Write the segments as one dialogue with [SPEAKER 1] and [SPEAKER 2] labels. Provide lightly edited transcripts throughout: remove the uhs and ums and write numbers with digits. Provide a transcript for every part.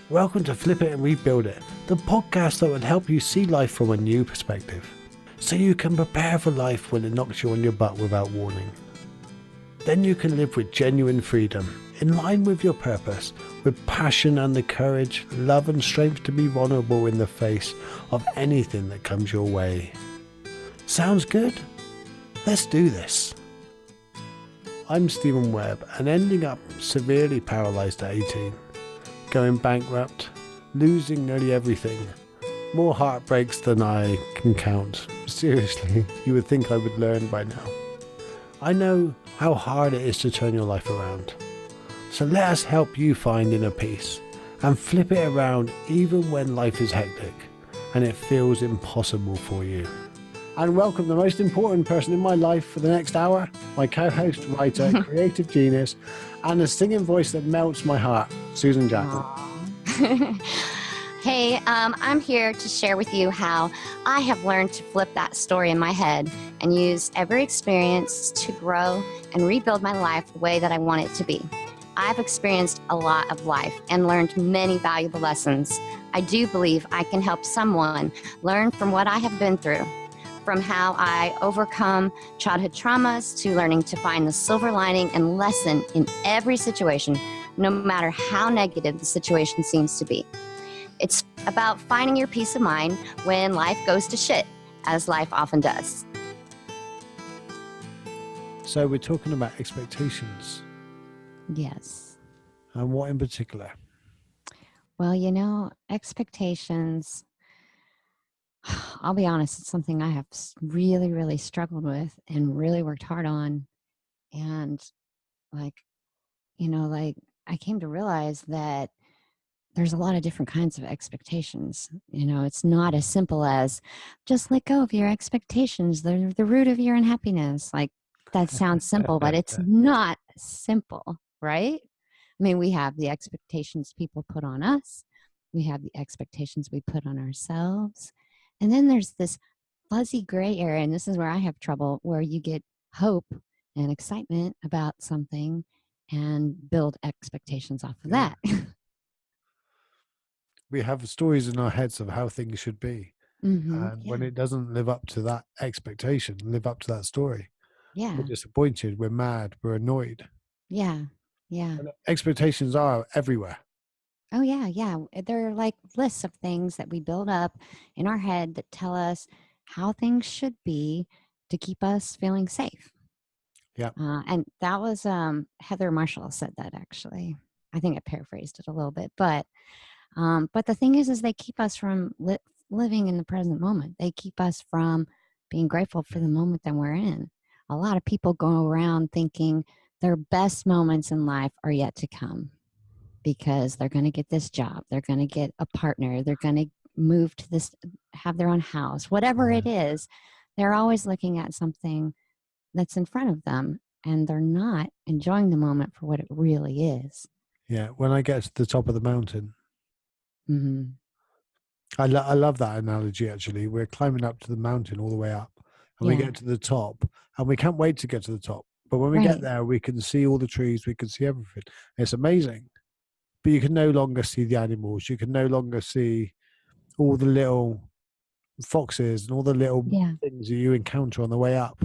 [SPEAKER 1] Welcome to Flip It and Rebuild It, the podcast that will help you see life from a new perspective, so you can prepare for life when it knocks you on your butt without warning. Then you can live with genuine freedom, in line with your purpose, with passion and the courage, love and strength to be vulnerable in the face of anything that comes your way. Sounds good? Let's do this. I'm Stephen Webb, and ending up severely paralysed at 18. Going bankrupt, losing nearly everything. More heartbreaks than I can count. Seriously, you would think I would learn by now. I know how hard it is to turn your life around. So let us help you find inner peace and flip it around even when life is hectic and it feels impossible for you. And welcome the most important person in my life for the next hour, my co-host, writer, creative genius, and a singing voice that melts my heart, Susan Jackson.
[SPEAKER 2] Hey, I'm here to share with you how I have learned to flip that story in my head and use every experience to grow and rebuild my life the way that I want it to be. I've experienced a lot of life and learned many valuable lessons. I do believe I can help someone learn from what I have been through, from how I overcome childhood traumas to learning to find the silver lining and lesson in every situation, no matter how negative the situation seems to be. It's about finding your peace of mind when life goes to shit, as life often does.
[SPEAKER 1] So we're talking about expectations.
[SPEAKER 2] Yes.
[SPEAKER 1] And what in particular?
[SPEAKER 2] Well, expectations, I'll be honest, it's something I have really, really struggled with and really worked hard on. And I came to realize that there's a lot of different kinds of expectations. It's not as simple as just let go of your expectations. They're the root of your unhappiness. Like, that sounds simple, but it's not simple, right? I mean, we have the expectations people put on us. We have the expectations we put on ourselves. And then there's this fuzzy gray area, and this is where I have trouble, where you get hope and excitement about something and build expectations off of that.
[SPEAKER 1] We have stories in our heads of how things should be. And when it doesn't live up to that expectation, live up to that story, we're disappointed, we're mad, we're annoyed.
[SPEAKER 2] Yeah.
[SPEAKER 1] And expectations are everywhere.
[SPEAKER 2] Oh, yeah. They're like lists of things that we build up in our head that tell us how things should be to keep us feeling safe.
[SPEAKER 1] Yeah.
[SPEAKER 2] And that was Heather Marshall said that, actually. I think I paraphrased it a little bit, but the thing is they keep us from living in the present moment. They keep us from being grateful for the moment that we're in. A lot of people go around thinking their best moments in life are yet to come because they're going to get this job, they're going to get a partner, they're going to move to this, have their own house, whatever it is. They're always looking at something that's in front of them, and they're not enjoying the moment for what it really is.
[SPEAKER 1] Yeah. When I get to the top of the mountain,
[SPEAKER 2] Mm-hmm.
[SPEAKER 1] I love that analogy, actually. We're climbing up to the mountain all the way up, and we get to the top, and we can't wait to get to the top. But when we get there, we can see all the trees, we can see everything. It's amazing. But you can no longer see the animals. You can no longer see all the little foxes and all the little things that you encounter on the way up.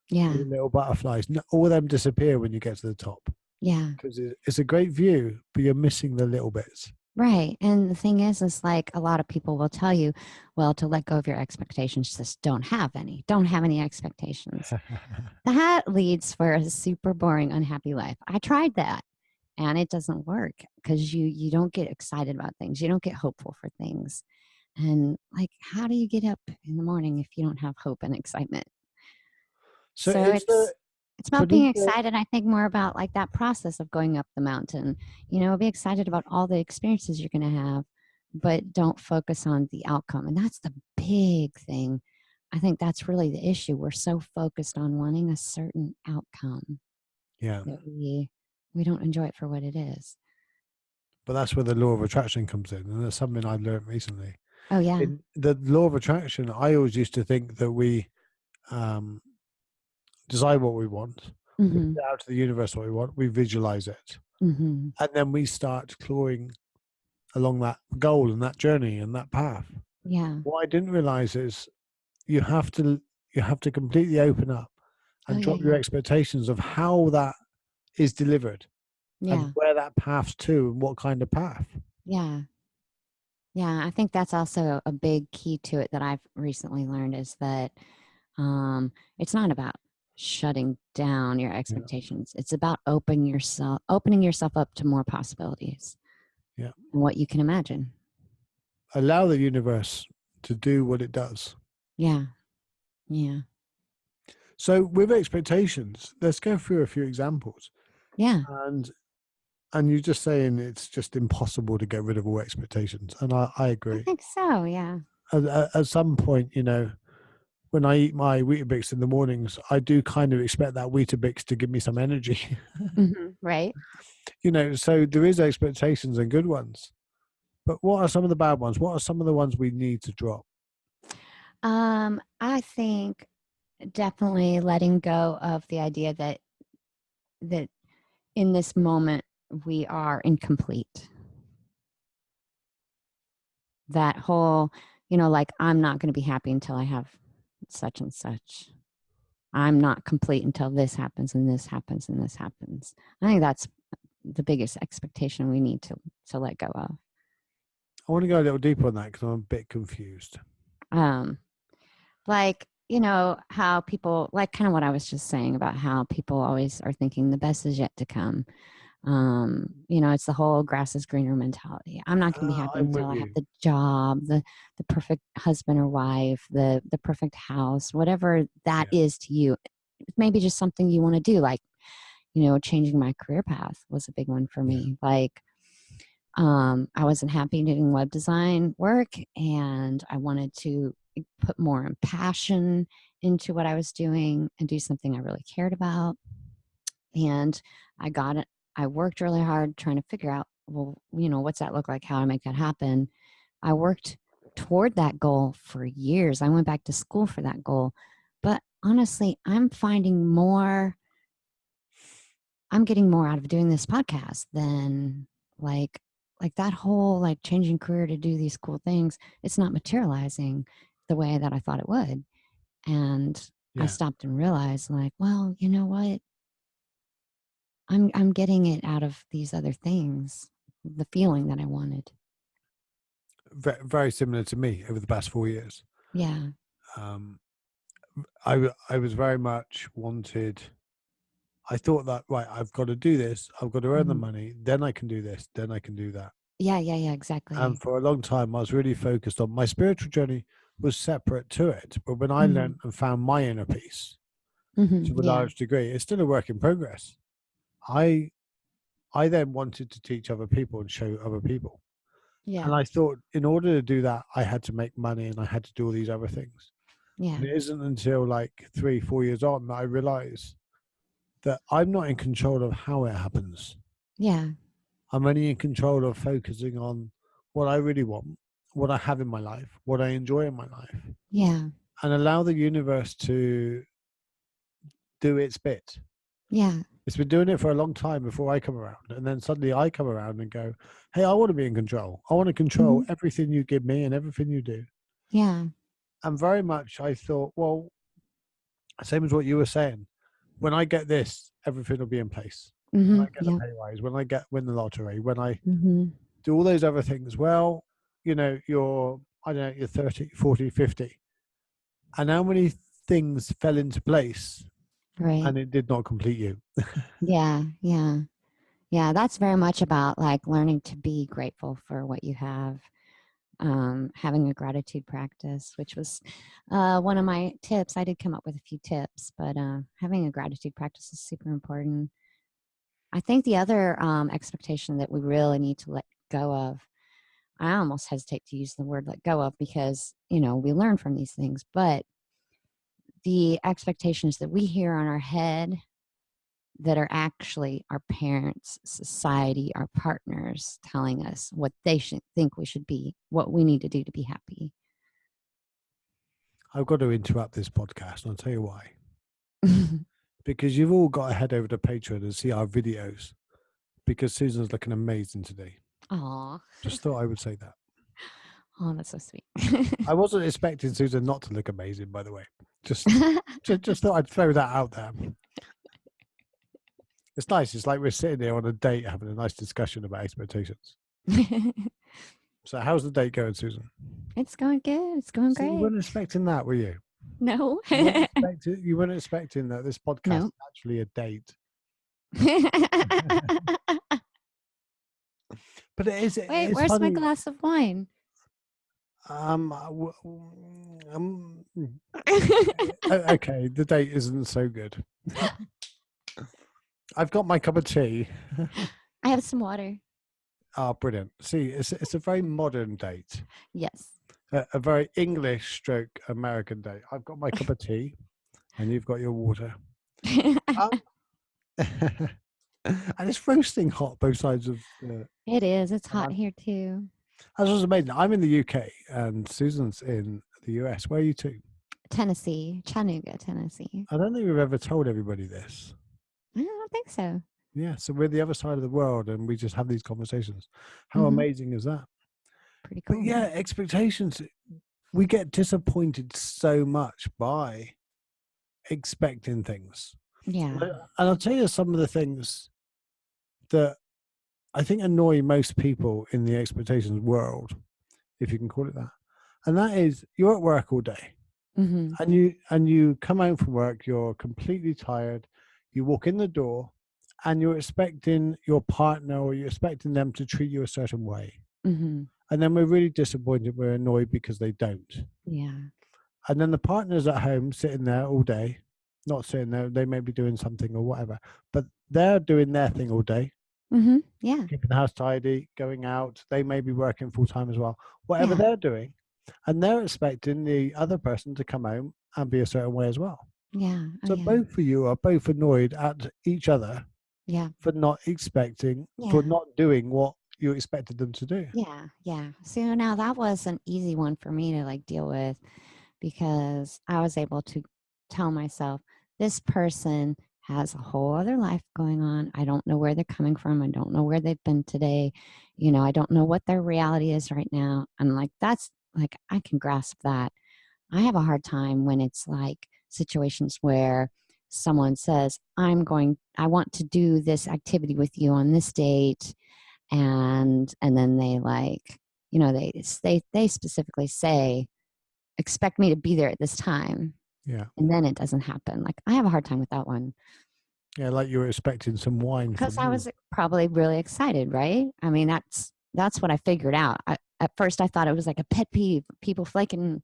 [SPEAKER 2] Yeah.
[SPEAKER 1] All the little butterflies. All of them disappear when you get to the top.
[SPEAKER 2] Yeah.
[SPEAKER 1] Because it's a great view, but you're missing the little bits.
[SPEAKER 2] Right. And the thing is like a lot of people will tell you, well, to let go of your expectations, just don't have any expectations. That leads for a super boring, unhappy life. I tried that and it doesn't work because you don't get excited about things. You don't get hopeful for things. And like, how do you get up in the morning if you don't have hope and excitement? So it's about being excited. I think more about like that process of going up the mountain, be excited about all the experiences you're going to have, but don't focus on the outcome. And that's the big thing. I think that's really the issue. We're so focused on wanting a certain outcome that we don't enjoy it for what it is.
[SPEAKER 1] But that's where the law of attraction comes in. And that's something I've learned recently.
[SPEAKER 2] Oh, yeah.
[SPEAKER 1] In the law of attraction, I always used to think that we decide what we want, we put out to the universe what we want, we visualize it. And then we start clawing along that goal and that journey and that path.
[SPEAKER 2] Yeah.
[SPEAKER 1] What I didn't realize is you have to completely open up
[SPEAKER 2] Oh,
[SPEAKER 1] and
[SPEAKER 2] yeah,
[SPEAKER 1] drop your
[SPEAKER 2] yeah.
[SPEAKER 1] expectations of how that is delivered and
[SPEAKER 2] Yeah.
[SPEAKER 1] where that path's to and what kind of path.
[SPEAKER 2] Yeah. Yeah. I think that's also a big key to it that I've recently learned is that it's not about shutting down your
[SPEAKER 1] Yeah.
[SPEAKER 2] expectations. It's about opening yourself up to more possibilities
[SPEAKER 1] Yeah.
[SPEAKER 2] and what you can imagine.
[SPEAKER 1] Allow the universe to do what it does.
[SPEAKER 2] Yeah. Yeah.
[SPEAKER 1] So with expectations, let's go through a few examples.
[SPEAKER 2] Yeah.
[SPEAKER 1] And you're just saying it's just impossible to get rid of all expectations. And I
[SPEAKER 2] I
[SPEAKER 1] agree.
[SPEAKER 2] think so. Yeah.
[SPEAKER 1] At some point, when I eat my Weetabix in the mornings, I do kind of expect that Weetabix to give me some energy.
[SPEAKER 2] Right.
[SPEAKER 1] So there is expectations and good ones. But what are some of the bad ones? What are some of the ones we need to drop?
[SPEAKER 2] I think definitely letting go of the idea that in this moment we are incomplete. That whole, like I'm not going to be happy until I have such and such. I'm not complete until this happens and this happens and this happens. I think that's the biggest expectation we need to let go of.
[SPEAKER 1] I want to go a little deeper on that because I'm a bit confused.
[SPEAKER 2] Like, how people, like kind of what I was just saying about how people always are thinking the best is yet to come. It's the whole grass is greener mentality. I'm not going to be happy
[SPEAKER 1] I'm
[SPEAKER 2] until
[SPEAKER 1] with
[SPEAKER 2] I have
[SPEAKER 1] you.
[SPEAKER 2] the job, the perfect husband or wife, the perfect house, whatever that
[SPEAKER 1] Yeah.
[SPEAKER 2] is to you. Maybe just something you want to do, like, changing my career path was a big one for
[SPEAKER 1] Yeah.
[SPEAKER 2] me. Like, I wasn't happy doing web design work, and I wanted to put more passion into what I was doing and do something I really cared about. And I got it. I worked really hard trying to figure out, well, what's that look like? How to make that happen? I worked toward that goal for years. I went back to school for that goal. But honestly, I'm getting more out of doing this podcast than like that whole like changing career to do these cool things. It's not materializing the way that I thought it would. And I
[SPEAKER 1] Yeah.
[SPEAKER 2] stopped and realized like, well, you know what? I'm getting it out of these other things, the feeling that I wanted.
[SPEAKER 1] Very similar to me over the past 4 years.
[SPEAKER 2] Yeah.
[SPEAKER 1] Um, I was very much wanted. I thought that, right, I've got to do this. I've got to earn the
[SPEAKER 2] Mhm.
[SPEAKER 1] money. Then I can do this. Then I can do that.
[SPEAKER 2] Yeah, yeah, yeah,
[SPEAKER 1] And
[SPEAKER 2] exactly.
[SPEAKER 1] for a long time, I was really focused on my spiritual journey was separate to it. But when I
[SPEAKER 2] Mhm.
[SPEAKER 1] learned and found my inner peace to
[SPEAKER 2] Mhm.
[SPEAKER 1] a
[SPEAKER 2] Yeah.
[SPEAKER 1] large degree, it's still a work in progress. I I then wanted to teach other people and show other people. And
[SPEAKER 2] Yeah.
[SPEAKER 1] I thought in order to do that, I had to make money and I had to do all these other things.
[SPEAKER 2] Yeah.
[SPEAKER 1] And it isn't until like 3, 4 years on that I realized that I'm not in control of how it happens.
[SPEAKER 2] Yeah.
[SPEAKER 1] I'm only in control of focusing on what I really want, what I have in my life, what I enjoy in my life,
[SPEAKER 2] Yeah.
[SPEAKER 1] and allow the universe to do its bit.
[SPEAKER 2] Yeah.
[SPEAKER 1] It's been doing it for a long time before I come around. And then suddenly I come around and go, hey, I want to be in control. I want to control
[SPEAKER 2] Mhm.
[SPEAKER 1] everything you give me and everything you do.
[SPEAKER 2] Yeah.
[SPEAKER 1] And very much I thought, well, same as what you were saying. When I get this, everything will be in place. When I
[SPEAKER 2] Mhm.
[SPEAKER 1] get the
[SPEAKER 2] Yeah.
[SPEAKER 1] pay rise, when I win the lottery, when I
[SPEAKER 2] Mhm.
[SPEAKER 1] do all those other things, well, I don't know, you're 30, 40, 50. And how many things fell into place
[SPEAKER 2] Right.
[SPEAKER 1] and it did not complete you?
[SPEAKER 2] Yeah. Yeah. Yeah. That's very much about like learning to be grateful for what you have. Having a gratitude practice, which was one of my tips. I did come up with a few tips, but having a gratitude practice is super important. I think the other expectation that we really need to let go of, I almost hesitate to use the word let go of because, we learn from these things, but the expectations that we hear on our head that are actually our parents, society, our partners telling us what they should think we should be, what we need to do to be happy.
[SPEAKER 1] I've got to interrupt this podcast, and I'll tell you why. Because you've all got to head over to Patreon and see our videos because Susan's looking amazing today.
[SPEAKER 2] Aw.
[SPEAKER 1] Just thought I would say that.
[SPEAKER 2] Oh, that's so sweet.
[SPEAKER 1] I wasn't expecting Susan not to look amazing, by the way. Just thought I'd throw that out there. It's nice. It's like we're sitting here on a date having a nice discussion about expectations. So how's the date going, Susan?
[SPEAKER 2] It's going good. It's going
[SPEAKER 1] So you
[SPEAKER 2] great.
[SPEAKER 1] weren't expecting that, were you?
[SPEAKER 2] No.
[SPEAKER 1] You weren't expecting that this podcast
[SPEAKER 2] No.
[SPEAKER 1] is actually a date. But it is.
[SPEAKER 2] Wait,
[SPEAKER 1] It's
[SPEAKER 2] where's
[SPEAKER 1] funny.
[SPEAKER 2] my glass of wine?
[SPEAKER 1] Okay, the date isn't so good. I've got my cup of tea.
[SPEAKER 2] I have some water.
[SPEAKER 1] Oh, brilliant. See, it's a very modern date.
[SPEAKER 2] Yes.
[SPEAKER 1] A very English stroke American date. I've got my cup of tea and you've got your water. And it's roasting hot both sides of the...
[SPEAKER 2] It is. It's hot here too.
[SPEAKER 1] That was amazing. I'm in the UK and Susan's in the US. Where are you to?
[SPEAKER 2] Tennessee, Chattanooga, Tennessee.
[SPEAKER 1] I don't think we've ever told everybody this.
[SPEAKER 2] I don't think so.
[SPEAKER 1] Yeah, so we're the other side of the world and we just have these conversations. How amazing is that?
[SPEAKER 2] Pretty cool.
[SPEAKER 1] But yeah, expectations. We get disappointed so much by expecting things.
[SPEAKER 2] Yeah.
[SPEAKER 1] And I'll tell you some of the things that I think annoy most people in the expectations world, if you can call it that. And that is, you're at work all day and you come home from work, you're completely tired, you walk in the door and you're expecting your partner or you're expecting them to treat you a certain way. And then we're really disappointed, we're annoyed because they don't.
[SPEAKER 2] Yeah.
[SPEAKER 1] And then the partner's at home sitting there all day, not sitting there, they may be doing something or whatever, but they're doing their thing all day.
[SPEAKER 2] Yeah.
[SPEAKER 1] Keeping the house tidy, going out. They may be working full time as well. Whatever they're doing, and they're expecting the other person to come home and be a certain way as well.
[SPEAKER 2] Yeah.
[SPEAKER 1] So both of you are both annoyed at each other.
[SPEAKER 2] Yeah.
[SPEAKER 1] For not expecting, for not doing what you expected them to do.
[SPEAKER 2] Yeah. Yeah. So now that was an easy one for me to like deal with because I was able to tell myself this person has a whole other life going on. I don't know where they're coming from. I don't know where they've been today. You know, I don't know what their reality is right now. And like, that's like, I can grasp that. I have a hard time when it's like situations where someone says, I want to do this activity with you on this date. And then they like, you know, they specifically say, expect me to be there at this time.
[SPEAKER 1] Yeah.
[SPEAKER 2] And then it doesn't happen. Like I have a hard time with that one.
[SPEAKER 1] Yeah, like you were expecting some wine.
[SPEAKER 2] Because I was probably really excited, right? I mean, that's what I figured out. At first I thought it was like a pet peeve, people flaking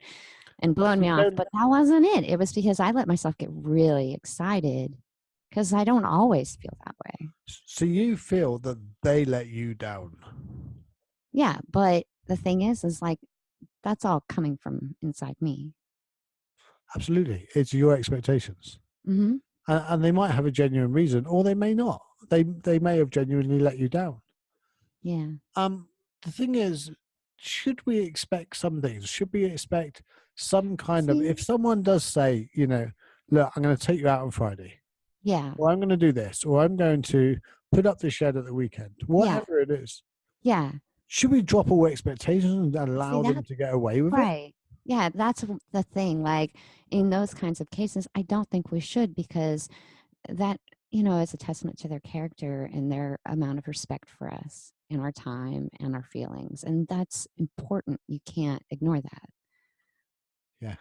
[SPEAKER 2] and blowing me off, but that wasn't it. It was because I let myself get really excited because I don't always feel that way.
[SPEAKER 1] So you feel that they let you down?
[SPEAKER 2] Yeah, but the thing is like, that's all coming from inside me.
[SPEAKER 1] Absolutely. It's your expectations. And they might have a genuine reason, or they may not. They may have genuinely let you down.
[SPEAKER 2] Yeah.
[SPEAKER 1] The thing is, should we expect some things? Should we expect some kind of, if someone does say, you know, look, I'm going to take you out on Friday.
[SPEAKER 2] Yeah.
[SPEAKER 1] Or I'm going to do this, or I'm going to put up the shed at the weekend, whatever it is.
[SPEAKER 2] Yeah.
[SPEAKER 1] Should we drop all expectations and allow them to get away with it?
[SPEAKER 2] Right. Yeah, that's the thing. Like in those kinds of cases, I don't think we should because that, you know, is a testament to their character and their amount of respect for us and our time and our feelings. And that's important. You can't ignore that.
[SPEAKER 1] Yeah.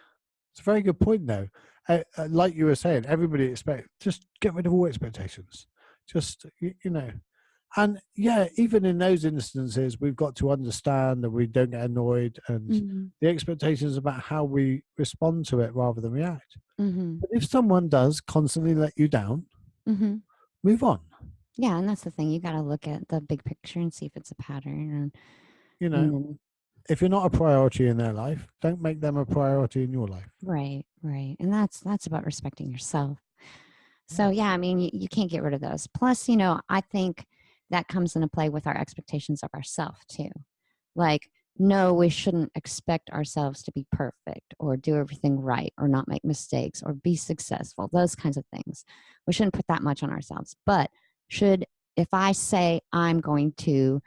[SPEAKER 1] It's a very good point, though. Like you were saying, everybody just get rid of all expectations. Just, you know. And yeah, even in those instances, we've got to understand that we don't get annoyed and the expectations about how we respond to it rather than react. But if someone does constantly let you down, move on.
[SPEAKER 2] Yeah, and that's the thing. You got to look at the big picture and see if it's a pattern. And,
[SPEAKER 1] you know, if you're not a priority in their life, don't make them a priority in your life.
[SPEAKER 2] Right, right. And that's about respecting yourself. So, yeah, I mean, you can't get rid of those. Plus, you know, I think that comes into play with our expectations of ourselves too. Like, no, we shouldn't expect ourselves to be perfect or do everything right or not make mistakes or be successful, those kinds of things. We shouldn't put that much on ourselves. But if I say I'm going to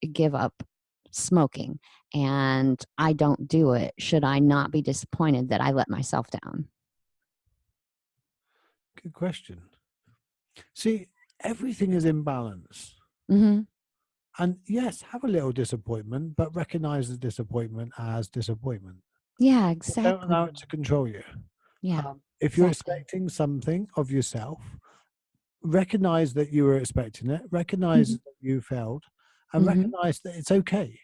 [SPEAKER 2] give up smoking and I don't do it, should I not be disappointed that I let myself down?
[SPEAKER 1] Good question. See, everything is in balance.
[SPEAKER 2] Mm-hmm.
[SPEAKER 1] And yes, have a little disappointment, but recognize the disappointment as disappointment.
[SPEAKER 2] Yeah,
[SPEAKER 1] But don't allow
[SPEAKER 2] exactly.
[SPEAKER 1] it to control you.
[SPEAKER 2] Yeah,
[SPEAKER 1] If you're
[SPEAKER 2] exactly.
[SPEAKER 1] expecting something of yourself, recognize that you were expecting it, recognize
[SPEAKER 2] Mm-hmm.
[SPEAKER 1] that you failed, and
[SPEAKER 2] Mm-hmm.
[SPEAKER 1] recognize that it's okay.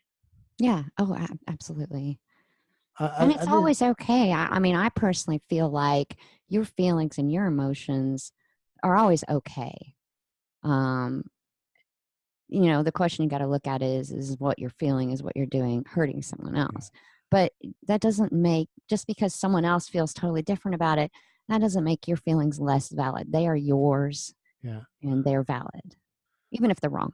[SPEAKER 2] Yeah. Oh, absolutely.
[SPEAKER 1] Uh,
[SPEAKER 2] And
[SPEAKER 1] and,
[SPEAKER 2] it's
[SPEAKER 1] and it-
[SPEAKER 2] always okay. I mean, I personally feel like your feelings and your emotions are always okay. Um, the question you got to look at is what you're feeling is what you're doing hurting someone
[SPEAKER 1] yeah,
[SPEAKER 2] else. But that doesn't make, just because someone else feels totally different about it, that doesn't make your feelings less valid. They are yours
[SPEAKER 1] yeah.
[SPEAKER 2] and they're valid, even if they're wrong,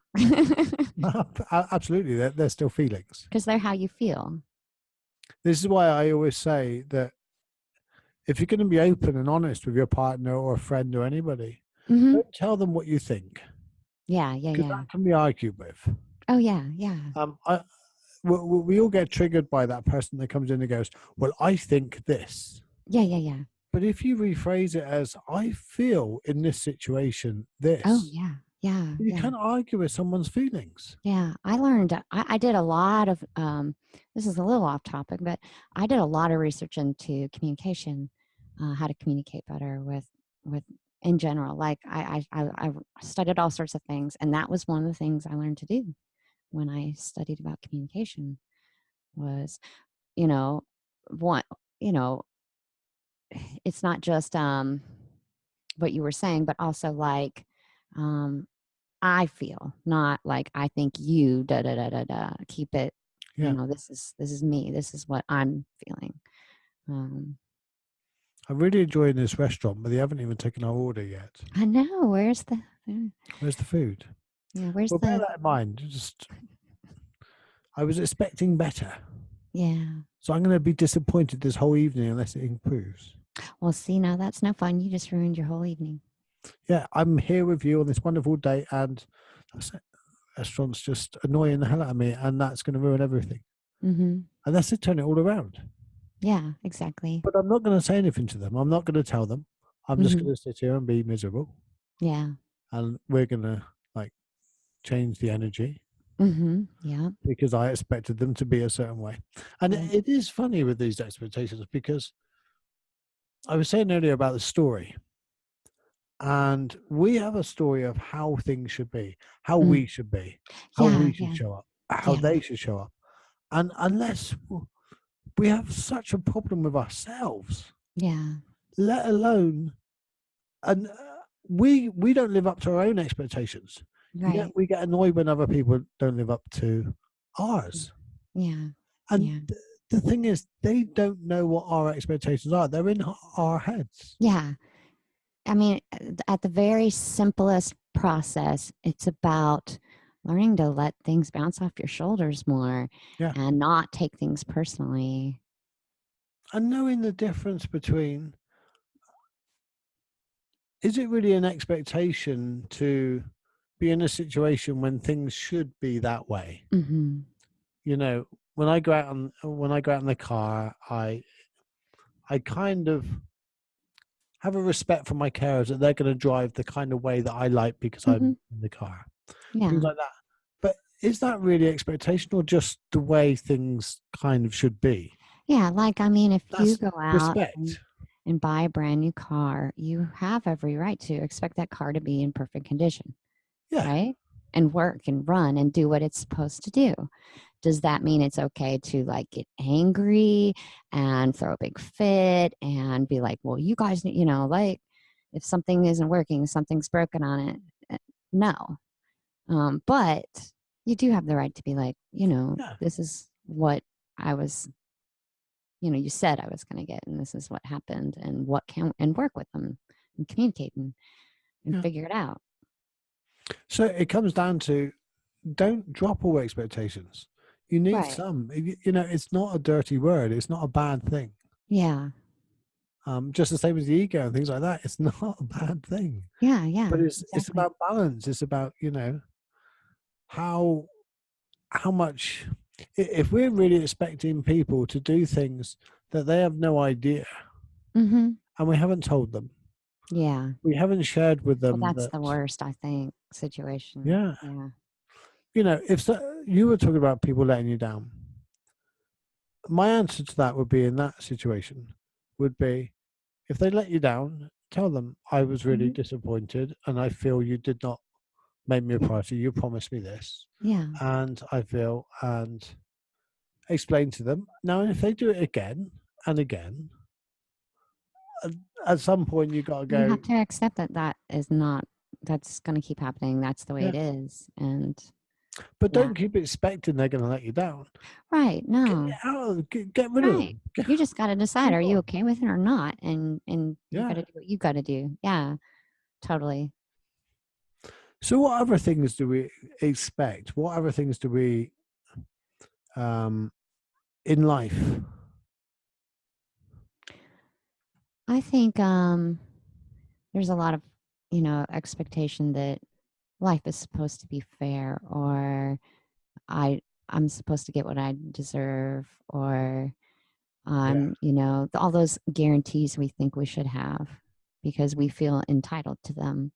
[SPEAKER 1] Absolutely, they're still feelings.
[SPEAKER 2] because they're how you feel.
[SPEAKER 1] This is why I always say that if you're going to be open and honest with your partner or a friend or anybody,
[SPEAKER 2] Hmm.
[SPEAKER 1] don't tell them what you think,
[SPEAKER 2] Yeah, yeah,
[SPEAKER 1] because
[SPEAKER 2] yeah.
[SPEAKER 1] that can be argued with.
[SPEAKER 2] Oh, yeah, yeah.
[SPEAKER 1] I we all get triggered by that person that comes in and goes, "Well, I think this."
[SPEAKER 2] Yeah, yeah, yeah.
[SPEAKER 1] But if you rephrase it as, "I feel in this situation
[SPEAKER 2] Oh,
[SPEAKER 1] this,"
[SPEAKER 2] yeah, yeah,
[SPEAKER 1] you
[SPEAKER 2] yeah.
[SPEAKER 1] can't argue with someone's feelings.
[SPEAKER 2] Yeah, I learned, I did a lot of, this is a little off topic, but I did a lot of research into communication, how to communicate better with in general. Like I studied all sorts of things, and that was one of the things I learned to do when I studied about communication was, you know, one, you know, it's not just what you were saying, but also like, um, I feel, not like I think you da da da da da. Keep it,
[SPEAKER 1] Yeah,
[SPEAKER 2] this is me. This is what I'm feeling. Um,
[SPEAKER 1] I'm really enjoying this restaurant, but they haven't even taken our order yet.
[SPEAKER 2] I know.
[SPEAKER 1] Where's the food?
[SPEAKER 2] Yeah, where's
[SPEAKER 1] Well, bear
[SPEAKER 2] the
[SPEAKER 1] that in mind. Just, I was expecting better,
[SPEAKER 2] yeah.
[SPEAKER 1] so I'm going to be disappointed this whole evening unless it improves.
[SPEAKER 2] Well, see, now that's no fun. You just ruined your whole evening.
[SPEAKER 1] Yeah, I'm here with you on this wonderful day, and that's it. Restaurant's just annoying the hell out of me, and that's going to ruin everything.
[SPEAKER 2] Mm-hmm.
[SPEAKER 1] Unless they turn it all around.
[SPEAKER 2] Yeah, exactly.
[SPEAKER 1] But I'm not going to say anything to them. I'm not going to tell them. I'm just
[SPEAKER 2] Mm-hmm.
[SPEAKER 1] going to sit here and be miserable,
[SPEAKER 2] Yeah.
[SPEAKER 1] and we're going to like change the energy
[SPEAKER 2] Mm-hmm. Yeah.
[SPEAKER 1] because I expected them to be a certain way. And
[SPEAKER 2] Right.
[SPEAKER 1] it is funny with these expectations because I was saying earlier about the story, and we have a story of how things should be, how
[SPEAKER 2] Mm.
[SPEAKER 1] we should be, how
[SPEAKER 2] Yeah.
[SPEAKER 1] we should
[SPEAKER 2] Yeah.
[SPEAKER 1] show up, how
[SPEAKER 2] Yeah.
[SPEAKER 1] they should show up. And unless we have such a problem with ourselves,
[SPEAKER 2] Yeah.
[SPEAKER 1] let alone, and we don't live up to our own expectations. Yet
[SPEAKER 2] Right.
[SPEAKER 1] we get annoyed when other people don't live up to
[SPEAKER 2] Mm.
[SPEAKER 1] ours.
[SPEAKER 2] Yeah.
[SPEAKER 1] And
[SPEAKER 2] Yeah.
[SPEAKER 1] the thing is, they don't know what our expectations are. They're in our heads.
[SPEAKER 2] Yeah. I mean, at the very simplest process, it's about learning to let things bounce off your shoulders more
[SPEAKER 1] Yeah.
[SPEAKER 2] and not take things personally.
[SPEAKER 1] And knowing the difference between, is it really an expectation to be in a situation when things should be that way?
[SPEAKER 2] Mm-hmm.
[SPEAKER 1] You know, when I go out in the car, I kind of have a respect for my carers that they're going to drive the kind of way that I like because
[SPEAKER 2] Mm-hmm.
[SPEAKER 1] I'm in the car, things
[SPEAKER 2] Yeah.
[SPEAKER 1] like that. But is that really expectation or just the way things kind of should be?
[SPEAKER 2] Yeah. Like, I mean, if you
[SPEAKER 1] That's
[SPEAKER 2] go out
[SPEAKER 1] respect.
[SPEAKER 2] and buy a brand new car, you have every right to expect that car to be in perfect condition,
[SPEAKER 1] Yeah,
[SPEAKER 2] right? And work and run and do what it's supposed to do. Does that mean it's okay to like get angry and throw a big fit and be like, well, you guys, like if something isn't working, something's broken on it? No. But you do have the right to be like,
[SPEAKER 1] yeah.
[SPEAKER 2] this is what I was, you said I was going to get, and this is what happened, and what can, and work with them and communicate and
[SPEAKER 1] Yeah.
[SPEAKER 2] figure it out.
[SPEAKER 1] So it comes down to, don't drop all expectations. You need
[SPEAKER 2] Right.
[SPEAKER 1] some. It's not a dirty word. It's not a bad thing.
[SPEAKER 2] Yeah.
[SPEAKER 1] Just the same as the ego and things like that. It's not a bad thing.
[SPEAKER 2] Yeah. Yeah.
[SPEAKER 1] But it's
[SPEAKER 2] Exactly.
[SPEAKER 1] about balance. It's about how how much, if we're really expecting people to do things that they have no idea,
[SPEAKER 2] Mm-hmm.
[SPEAKER 1] and we haven't told them,
[SPEAKER 2] Yeah.
[SPEAKER 1] we haven't shared with
[SPEAKER 2] Well,
[SPEAKER 1] them
[SPEAKER 2] that's
[SPEAKER 1] that,
[SPEAKER 2] the worst, I think, situation.
[SPEAKER 1] yeah,
[SPEAKER 2] Yeah.
[SPEAKER 1] if you were talking about people letting you down, my answer to that would be, in that situation, would be, if they let you down, tell them, I was really
[SPEAKER 2] Hmm.
[SPEAKER 1] disappointed and I feel you did not make me a priority. You promised me this.
[SPEAKER 2] Yeah.
[SPEAKER 1] And I feel, and explain to them. Now, if they do it again and again, at, at some point you got to
[SPEAKER 2] You
[SPEAKER 1] go,
[SPEAKER 2] have to accept that that's going to keep happening. That's the way
[SPEAKER 1] yeah,
[SPEAKER 2] it is. And
[SPEAKER 1] but
[SPEAKER 2] yeah,
[SPEAKER 1] don't keep expecting they're going to let you down.
[SPEAKER 2] right.
[SPEAKER 1] Get
[SPEAKER 2] No,
[SPEAKER 1] out, get rid of
[SPEAKER 2] right.
[SPEAKER 1] them.
[SPEAKER 2] You just got to decide,
[SPEAKER 1] Move
[SPEAKER 2] are you
[SPEAKER 1] on.
[SPEAKER 2] okay with it or not? And you got
[SPEAKER 1] Yeah.
[SPEAKER 2] to do what you got to do. Yeah, totally.
[SPEAKER 1] So, what other things do we expect? What other things do we, um, in life?
[SPEAKER 2] I think there's a lot of, expectation that life is supposed to be fair, or I I'm supposed to get what I deserve, or
[SPEAKER 1] Yeah.
[SPEAKER 2] all those guarantees we think we should have because we feel entitled to them.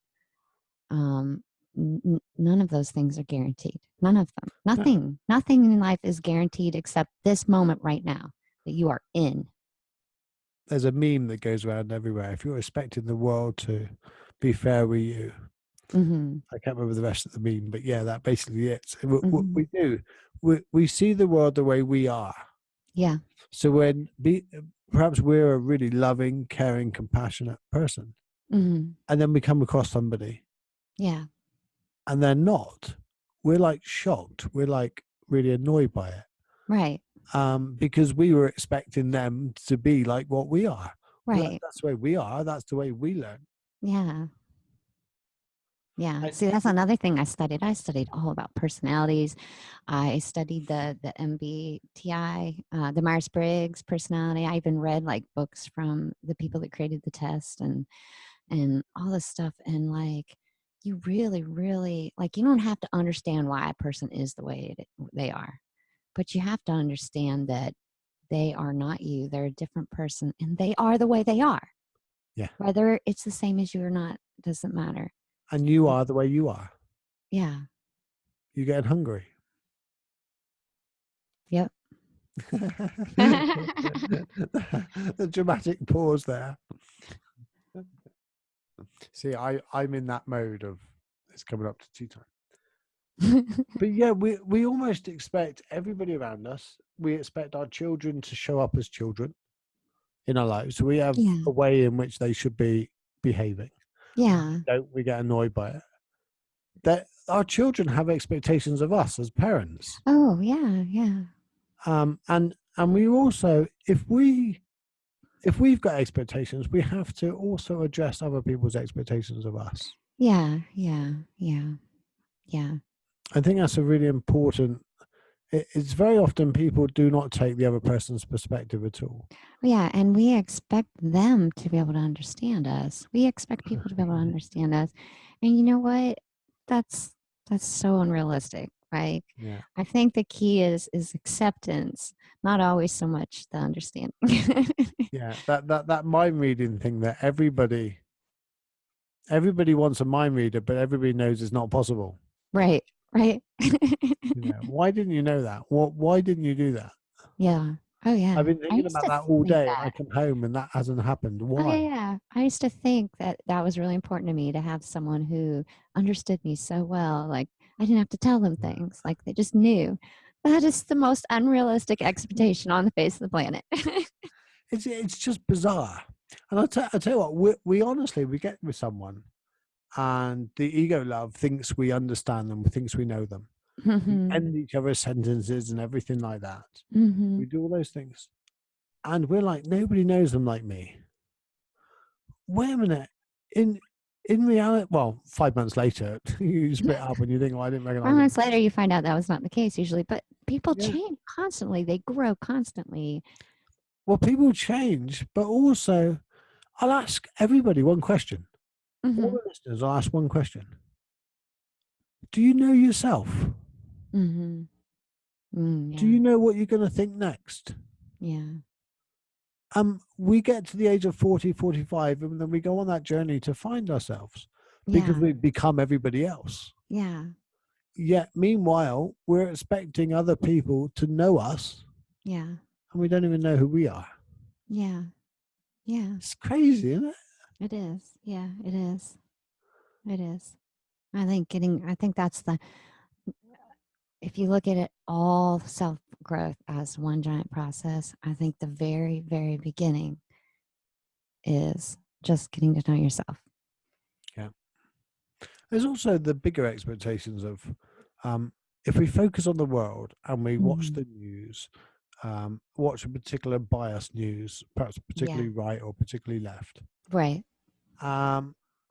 [SPEAKER 2] Um, None of those things are guaranteed. None of them.
[SPEAKER 1] No,
[SPEAKER 2] Nothing in life is guaranteed except this moment right now that you are in.
[SPEAKER 1] there's a meme that goes around everywhere. If you're expecting the world to be fair with you,
[SPEAKER 2] Hmm.
[SPEAKER 1] I can't remember the rest of the meme, but yeah, that basically it. So what
[SPEAKER 2] Hmm.
[SPEAKER 1] we do, we see the world the way we are.
[SPEAKER 2] Yeah.
[SPEAKER 1] So perhaps we're a really loving, caring, compassionate person,
[SPEAKER 2] Hmm.
[SPEAKER 1] and then we come across somebody
[SPEAKER 2] Yeah.
[SPEAKER 1] and they're not, we're like shocked. We're like really annoyed by it,
[SPEAKER 2] Right.
[SPEAKER 1] because we were expecting them to be like what we are. Well,
[SPEAKER 2] Right.
[SPEAKER 1] that's the way we are. That's the way we learn.
[SPEAKER 2] Yeah. Yeah.
[SPEAKER 1] And
[SPEAKER 2] See, that's another thing I studied. I studied all about personalities. I studied the MBTI, the Myers Briggs personality. I even read like books from the people that created the test and all this stuff. And like, you really, really like, you don't have to understand why a person is the way they are, but you have to understand that they are not you. They're a different person, and they are the way they are.
[SPEAKER 1] yeah,
[SPEAKER 2] Whether it's the same as you or not doesn't matter.
[SPEAKER 1] and you are the way you are.
[SPEAKER 2] Yeah.
[SPEAKER 1] You're getting hungry.
[SPEAKER 2] Yep.
[SPEAKER 1] The dramatic pause there. See, I'm in that mode of, it's coming up to tea time. But yeah, we almost expect everybody around us. We expect our children to show up as children in our lives. So we have
[SPEAKER 2] Yeah.
[SPEAKER 1] a way in which they should be behaving.
[SPEAKER 2] Yeah.
[SPEAKER 1] Don't we get annoyed by it? That our children have expectations of us as parents.
[SPEAKER 2] Oh, yeah. Yeah.
[SPEAKER 1] And we also, if we've got expectations, we have to also address other people's expectations of us.
[SPEAKER 2] Yeah. Yeah. Yeah. Yeah.
[SPEAKER 1] I think that's a really important. It's very often people do not take the other person's perspective at all.
[SPEAKER 2] Yeah. And we expect them to be able to understand us. We expect people to be able to understand us. And you know what? That's so unrealistic. Like,
[SPEAKER 1] Yeah.
[SPEAKER 2] I think the key is acceptance, not always so much the understanding.
[SPEAKER 1] Yeah. That mind reading thing that everybody wants a mind reader, but everybody knows it's not possible.
[SPEAKER 2] Right. Right.
[SPEAKER 1] Why didn't you know that? Why didn't you do that?
[SPEAKER 2] Yeah. Oh, yeah.
[SPEAKER 1] I've been
[SPEAKER 2] I
[SPEAKER 1] thinking
[SPEAKER 2] used
[SPEAKER 1] about
[SPEAKER 2] to
[SPEAKER 1] that all
[SPEAKER 2] think
[SPEAKER 1] day, and I
[SPEAKER 2] that.
[SPEAKER 1] come home and that hasn't happened.
[SPEAKER 2] Oh, yeah,
[SPEAKER 1] Why?
[SPEAKER 2] yeah. I used to think that that was really important to me to have someone who understood me so well. Like, I didn't have to tell them things, like, they just knew. That is the most unrealistic expectation on the face of the planet.
[SPEAKER 1] It's just bizarre. And I tell you what, we honestly, we get with someone, and the ego love thinks we understand them, thinks we know them. We
[SPEAKER 2] Hmm.
[SPEAKER 1] end each other's sentences and everything like that.
[SPEAKER 2] Hmm.
[SPEAKER 1] We do all those things, and we're like, nobody knows them like me. Wait a minute. In reality, well, 5 months later, you split up and you think, well, I didn't
[SPEAKER 2] 4
[SPEAKER 1] recognize them.
[SPEAKER 2] months later, you find out that was not the case usually, but people
[SPEAKER 1] Yeah.
[SPEAKER 2] change constantly. They grow constantly.
[SPEAKER 1] Well, people change, but also, I'll ask everybody one question. All
[SPEAKER 2] Hmm.
[SPEAKER 1] the listeners, I'll ask one question. Do you know yourself?
[SPEAKER 2] Hmm.
[SPEAKER 1] Do you know what you're going to think next?
[SPEAKER 2] Yeah.
[SPEAKER 1] We get to the age of 40, 45, and then we go on that journey to find ourselves because
[SPEAKER 2] Yeah.
[SPEAKER 1] we become everybody else.
[SPEAKER 2] Yeah.
[SPEAKER 1] Yet, meanwhile, we're expecting other people to know us,
[SPEAKER 2] Yeah.
[SPEAKER 1] and we don't even know who we are.
[SPEAKER 2] Yeah. Yeah.
[SPEAKER 1] It's crazy, isn't it?
[SPEAKER 2] It is. Yeah, it is. It is. I think that's if you look at it all self growth as one giant process, I think the very, very beginning is just getting to know yourself.
[SPEAKER 1] Yeah. There's also the bigger expectations of if we focus on the world and we watch the news, watch a particular biased news, perhaps particularly right or particularly left,
[SPEAKER 2] Right.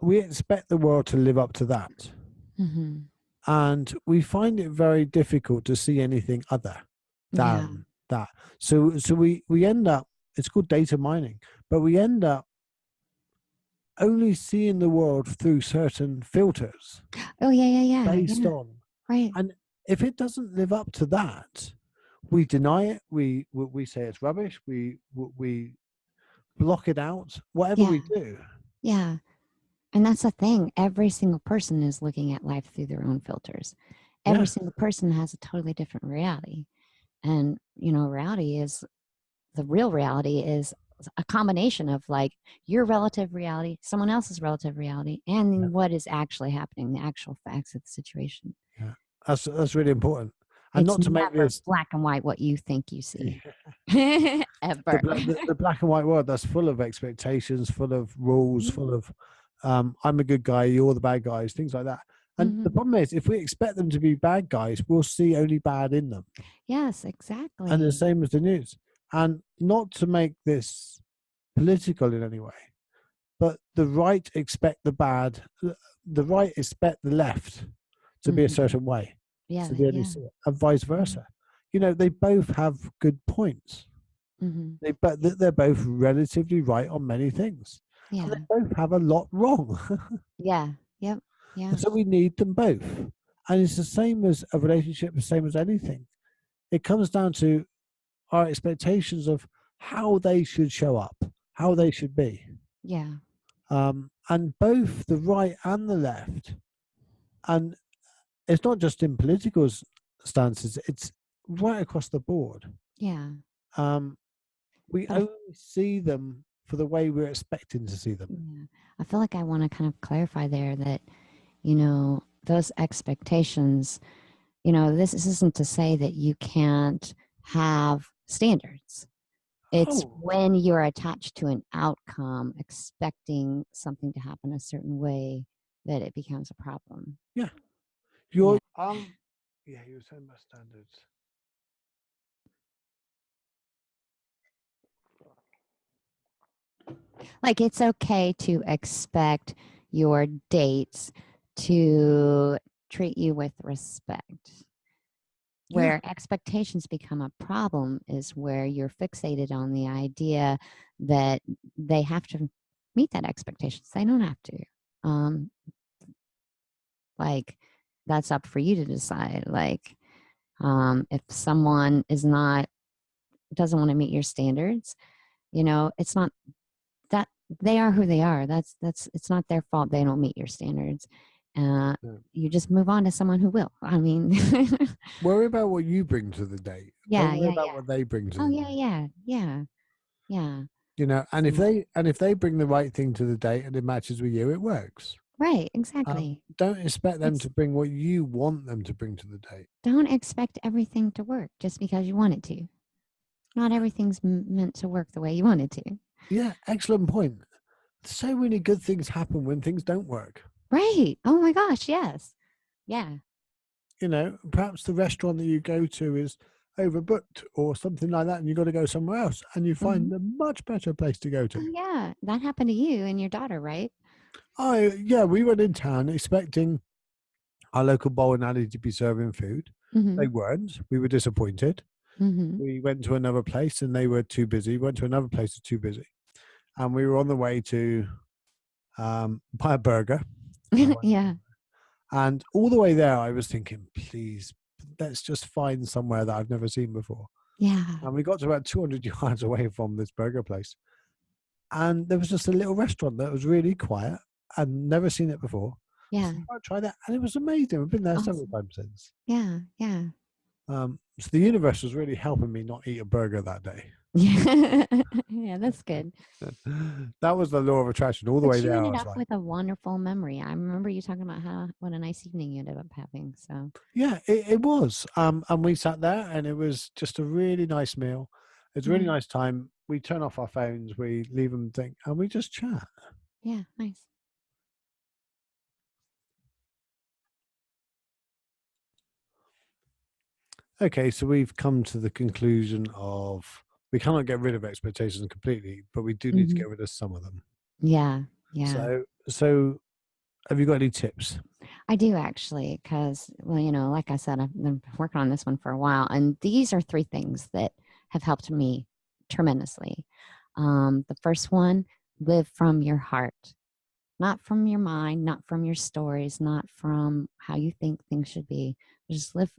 [SPEAKER 1] we expect the world to live up to that.
[SPEAKER 2] Mm-hmm.
[SPEAKER 1] And we find it very difficult to see anything other than that. So we end up, it's called data mining, but we end up only seeing the world through certain filters.
[SPEAKER 2] Oh, yeah.
[SPEAKER 1] Based on.
[SPEAKER 2] Right.
[SPEAKER 1] And if it doesn't live up to that, we deny it. We say it's rubbish. We block it out. Whatever we do.
[SPEAKER 2] Yeah. And that's the thing. Every single person is looking at life through their own filters. Every single person has a totally different reality. And, the real reality is a combination of like your relative reality, someone else's relative reality, and what is actually happening, the actual facts of the situation.
[SPEAKER 1] Yeah. That's really important. And
[SPEAKER 2] it's
[SPEAKER 1] not to make this
[SPEAKER 2] black and white what you think you see. Ever.
[SPEAKER 1] The black and white world that's full of expectations, full of rules, full of I'm a good guy, you're the bad guys, things like that. And the problem is, if we expect them to be bad guys, we'll see only bad in them.
[SPEAKER 2] Yes, exactly.
[SPEAKER 1] And the same as the news. And not to make this political in any way, but the right expect the bad, the right expect the left to be a certain way.
[SPEAKER 2] Yeah.
[SPEAKER 1] So they only see it, and vice versa. They both have good points. They're both relatively right on many things.
[SPEAKER 2] Yeah.
[SPEAKER 1] And they both have a lot wrong.
[SPEAKER 2] Yeah. Yep. Yeah.
[SPEAKER 1] And so we need them both. And it's the same as a relationship, the same as anything. It comes down to our expectations of how they should show up, how they should be.
[SPEAKER 2] Yeah.
[SPEAKER 1] And both the right and the left, and it's not just in political stances, it's right across the board.
[SPEAKER 2] Yeah.
[SPEAKER 1] We only see them for the way we're expecting to see them.
[SPEAKER 2] Yeah. I feel like I want to kind of clarify there that, those expectations, this isn't to say that you can't have standards. It's when you're attached to an outcome, expecting something to happen a certain way, that it becomes a problem.
[SPEAKER 1] Yeah. You were saying about standards.
[SPEAKER 2] Like, it's okay to expect your dates to treat you with respect. Where expectations become a problem is where you're fixated on the idea that they have to meet that expectation. They don't have to. Like, that's up for you to decide. Like, if someone doesn't want to meet your standards, it's not that they are who they are. It's not their fault they don't meet your standards. You just move on to someone who will. I mean,
[SPEAKER 1] worry about what you bring to the date.
[SPEAKER 2] Yeah,
[SPEAKER 1] Don't worry about what they bring to the date.
[SPEAKER 2] Yeah.
[SPEAKER 1] And if they bring the right thing to the date and it matches with you, it works.
[SPEAKER 2] Right, exactly.
[SPEAKER 1] Don't expect them to bring what you want them to bring to the date.
[SPEAKER 2] Don't expect everything to work just because you want it to. Not everything's meant to work the way you want it to.
[SPEAKER 1] Yeah, excellent point. So many good things happen when things don't work.
[SPEAKER 2] Right. Oh my gosh, yes. Yeah.
[SPEAKER 1] Perhaps the restaurant that you go to is overbooked or something like that, and you've got to go somewhere else, and you find a much better place to go to.
[SPEAKER 2] Yeah, that happened to you and your daughter, right?
[SPEAKER 1] We went in town expecting our local bowling alley to be serving food. They weren't. We were disappointed. We went to another place and they were too busy. Went to another place that's too busy. And we were on the way to buy a burger.
[SPEAKER 2] Yeah.
[SPEAKER 1] And all the way there, I was thinking, please, let's just find somewhere that I've never seen before.
[SPEAKER 2] Yeah.
[SPEAKER 1] And we got to about 200 yards away from this burger place. And there was just a little restaurant that was really quiet. I'd never seen it before.
[SPEAKER 2] Yeah.
[SPEAKER 1] So I'll try that. And it was amazing. I've been there several
[SPEAKER 2] Awesome.
[SPEAKER 1] times since.
[SPEAKER 2] Yeah. Yeah.
[SPEAKER 1] So the universe was really helping me not eat a burger that day.
[SPEAKER 2] Yeah. Yeah, that's good.
[SPEAKER 1] That was the law of attraction all the way
[SPEAKER 2] But you
[SPEAKER 1] there. I
[SPEAKER 2] ended
[SPEAKER 1] was
[SPEAKER 2] up
[SPEAKER 1] like,
[SPEAKER 2] with a wonderful memory. I remember you talking about what a nice evening you ended up having. So
[SPEAKER 1] yeah, it was. And we sat there and it was just a really nice meal. It's a really
[SPEAKER 2] yeah.
[SPEAKER 1] nice time. We turn off our phones, we leave them and we just chat.
[SPEAKER 2] Yeah, nice.
[SPEAKER 1] Okay, so we've come to the conclusion of we cannot get rid of expectations completely, but we do need to
[SPEAKER 2] Mhm.
[SPEAKER 1] get rid of some of them.
[SPEAKER 2] Yeah. Yeah.
[SPEAKER 1] So have you got any tips?
[SPEAKER 2] I do actually, because, well, like I said, I've been working on this one for a while, and these are 3 things that have helped me tremendously. The first one, live from your heart, not from your mind, not from your stories, not from how you think things should be. Just live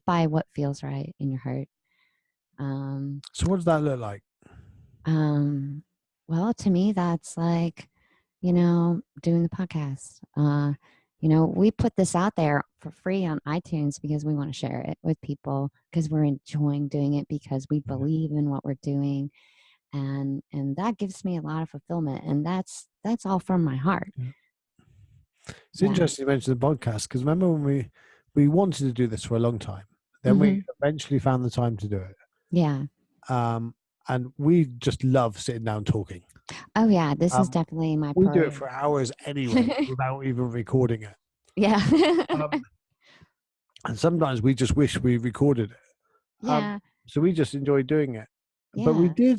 [SPEAKER 2] by what feels right in your heart. Um,
[SPEAKER 1] So what does that look like?
[SPEAKER 2] well, to me, that's like, doing the podcast. We put this out there for free on iTunes because we want to share it with people because we're enjoying doing it because we believe in what we're doing. And that gives me a lot of fulfillment. And that's all from my heart.
[SPEAKER 1] Yeah. It's
[SPEAKER 2] Yeah.
[SPEAKER 1] interesting you mentioned the podcast because remember when we wanted to do this for a long time. Then we
[SPEAKER 2] Mhm.
[SPEAKER 1] eventually found the time to do it.
[SPEAKER 2] Yeah.
[SPEAKER 1] And we just love sitting down talking.
[SPEAKER 2] Oh, yeah. This is
[SPEAKER 1] Um,
[SPEAKER 2] definitely my
[SPEAKER 1] we do it
[SPEAKER 2] priority.
[SPEAKER 1] for hours anyway without even recording it.
[SPEAKER 2] Yeah.
[SPEAKER 1] And sometimes we just wish we recorded it.
[SPEAKER 2] Yeah.
[SPEAKER 1] So we just enjoy doing it. But
[SPEAKER 2] Yeah.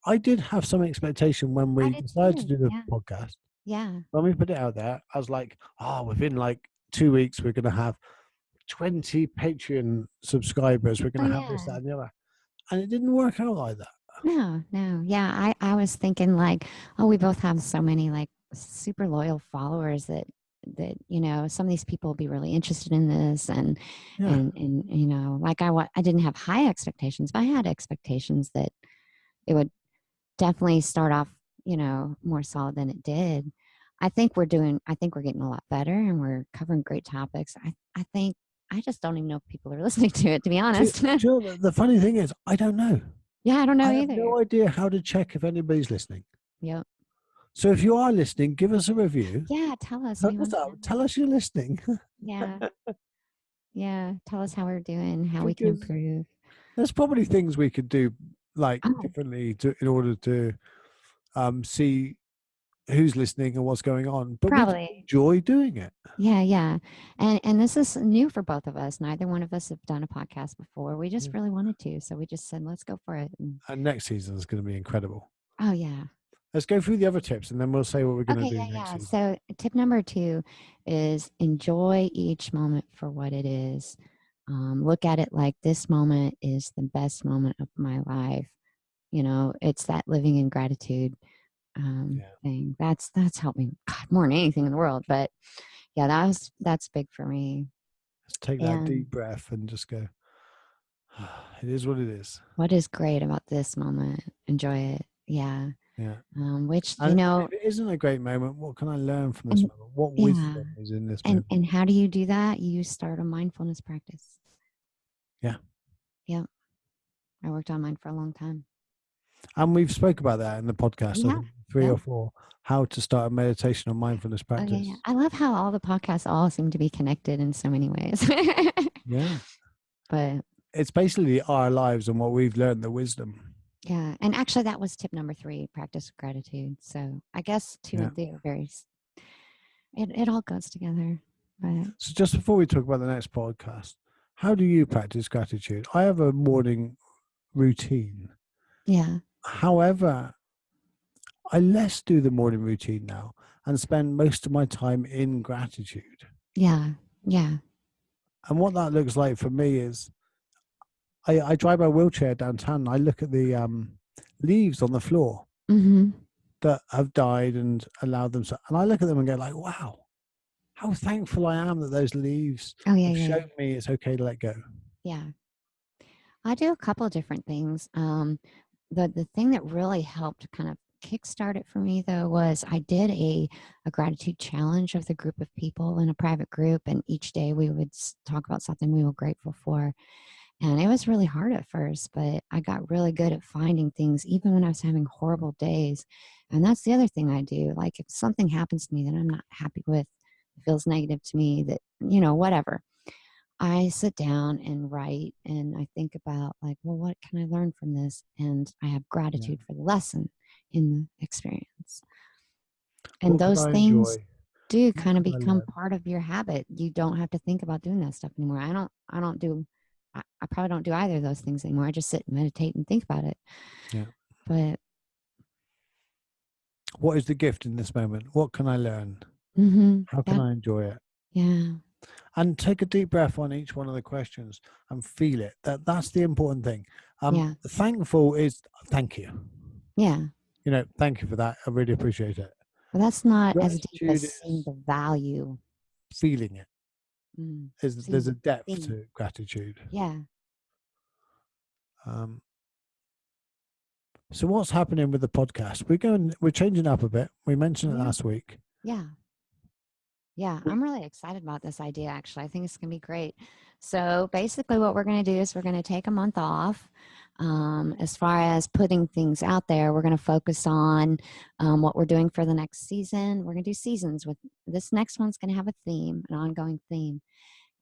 [SPEAKER 1] I did have some expectation when
[SPEAKER 2] I
[SPEAKER 1] we
[SPEAKER 2] did
[SPEAKER 1] decided to
[SPEAKER 2] too.
[SPEAKER 1] do the
[SPEAKER 2] Yeah.
[SPEAKER 1] podcast.
[SPEAKER 2] Yeah.
[SPEAKER 1] When we put it out there, I was like, within like 2 weeks, we're going to have 20 Patreon subscribers. We're going
[SPEAKER 2] Oh,
[SPEAKER 1] to have this,
[SPEAKER 2] yeah.
[SPEAKER 1] that, and the other. And it didn't work out like that.
[SPEAKER 2] No. Yeah. I was thinking like, oh, we both have so many like super loyal followers that some of these people will be really interested in this and
[SPEAKER 1] Yeah.
[SPEAKER 2] like I didn't have high expectations, but I had expectations that it would definitely start off more solid than it did. I think we're getting a lot better and we're covering great topics. I think I just don't even know if people are listening to it, to be honest.
[SPEAKER 1] Do you know, the funny thing is, I don't know.
[SPEAKER 2] Yeah, I don't know
[SPEAKER 1] I have
[SPEAKER 2] either.
[SPEAKER 1] no idea how to check if anybody's listening.
[SPEAKER 2] Yep.
[SPEAKER 1] So if you are listening, give us a review.
[SPEAKER 2] Yeah, tell us.
[SPEAKER 1] Hook us up. Tell us you're listening.
[SPEAKER 2] Yeah. Yeah. Tell us how we're doing, how we can
[SPEAKER 1] Because
[SPEAKER 2] improve.
[SPEAKER 1] there's probably things we could do like
[SPEAKER 2] Oh,
[SPEAKER 1] differently in order to see who's listening and what's going on. But we
[SPEAKER 2] probably.
[SPEAKER 1] enjoy doing it.
[SPEAKER 2] Yeah. And this is new for both of us. Neither one of us have done a podcast before. We just really wanted to. So we just said, let's go for it.
[SPEAKER 1] And next season is going to be incredible.
[SPEAKER 2] Oh, yeah.
[SPEAKER 1] Let's go through the other tips and then we'll say what we're going to do next season.
[SPEAKER 2] So tip number 2 is enjoy each moment for what it is. Look at it like this moment is the best moment of my life. It's that living in gratitude thing. That's helped me, God, more than anything in the world. But yeah, that's big for me.
[SPEAKER 1] Let's take that deep breath and just go, it is what it is.
[SPEAKER 2] What is great about this moment? Enjoy it. Yeah.
[SPEAKER 1] Yeah.
[SPEAKER 2] Which,
[SPEAKER 1] if it isn't a great moment, what can I learn from this moment? What wisdom is in this moment?
[SPEAKER 2] And how do you do that? You start a mindfulness practice.
[SPEAKER 1] Yeah.
[SPEAKER 2] Yep. I worked on mine for a long time.
[SPEAKER 1] And we've spoke about that in the podcast, I think 3 or 4, how to start a meditation or mindfulness practice.
[SPEAKER 2] Yeah. I love how all the podcasts all seem to be connected in so many ways.
[SPEAKER 1] Yeah.
[SPEAKER 2] But
[SPEAKER 1] it's basically our lives and what we've learned, the wisdom.
[SPEAKER 2] Yeah. And actually that was tip number 3, practice gratitude. So I guess 2 and 3 are very, it all goes together. But
[SPEAKER 1] so just before we talk about the next podcast, how do you practice gratitude? I have a morning routine.
[SPEAKER 2] Yeah.
[SPEAKER 1] However, I less do the morning routine now and spend most of my time in gratitude.
[SPEAKER 2] Yeah. Yeah.
[SPEAKER 1] And what that looks like for me is I drive my wheelchair downtown and I look at the leaves on the floor that have died and allowed them. And I look at them and go like, wow, how thankful I am that those leaves
[SPEAKER 2] Oh, yeah,
[SPEAKER 1] have
[SPEAKER 2] yeah, yeah.
[SPEAKER 1] shown me it's okay to let go.
[SPEAKER 2] Yeah. I do a couple of different things. The thing that really helped kind of kickstart it for me though was I did a gratitude challenge with a group of people in a private group, and each day we would talk about something we were grateful for. And it was really hard at first, but I got really good at finding things even when I was having horrible days. And that's the other thing I do. Like if something happens to me that I'm not happy with, feels negative to me, that, whatever. I sit down and write and I think about, like, well, what can I learn from this? And I have
[SPEAKER 1] Yeah.
[SPEAKER 2] gratitude for the lesson in the experience. And
[SPEAKER 1] What can
[SPEAKER 2] those
[SPEAKER 1] I
[SPEAKER 2] things
[SPEAKER 1] enjoy?
[SPEAKER 2] do
[SPEAKER 1] What
[SPEAKER 2] kind of
[SPEAKER 1] can I
[SPEAKER 2] become
[SPEAKER 1] learn?
[SPEAKER 2] part of your habit. You don't have to think about doing that stuff anymore. I probably don't do either of those things anymore. I just sit and meditate and think about it.
[SPEAKER 1] Yeah.
[SPEAKER 2] But
[SPEAKER 1] What is the gift in this moment? What can I learn? How can
[SPEAKER 2] that,
[SPEAKER 1] I enjoy it?
[SPEAKER 2] yeah,
[SPEAKER 1] And take a deep breath on each one of the questions and feel it. That's the important thing.
[SPEAKER 2] yeah,
[SPEAKER 1] Thankful is thank you.
[SPEAKER 2] yeah.
[SPEAKER 1] Thank you for that. I really appreciate it.
[SPEAKER 2] But that's not as deep as
[SPEAKER 1] Gratitude
[SPEAKER 2] seeing
[SPEAKER 1] is
[SPEAKER 2] the value.
[SPEAKER 1] feeling it.
[SPEAKER 2] Mm,
[SPEAKER 1] There's
[SPEAKER 2] seeing
[SPEAKER 1] a depth
[SPEAKER 2] seeing it.
[SPEAKER 1] to gratitude.
[SPEAKER 2] Yeah.
[SPEAKER 1] Um, so what's happening with the podcast? We're changing up a bit. We mentioned it
[SPEAKER 2] Yeah.
[SPEAKER 1] last week.
[SPEAKER 2] Yeah. Yeah,
[SPEAKER 1] We,
[SPEAKER 2] I'm really excited about this idea, actually. I think it's going to be great. So basically, what we're going to do is we're going to take a month off. As far as putting things out there, we're going to focus on what we're doing for the next season. We're going to do seasons. With this next one's going to have a theme, an ongoing theme,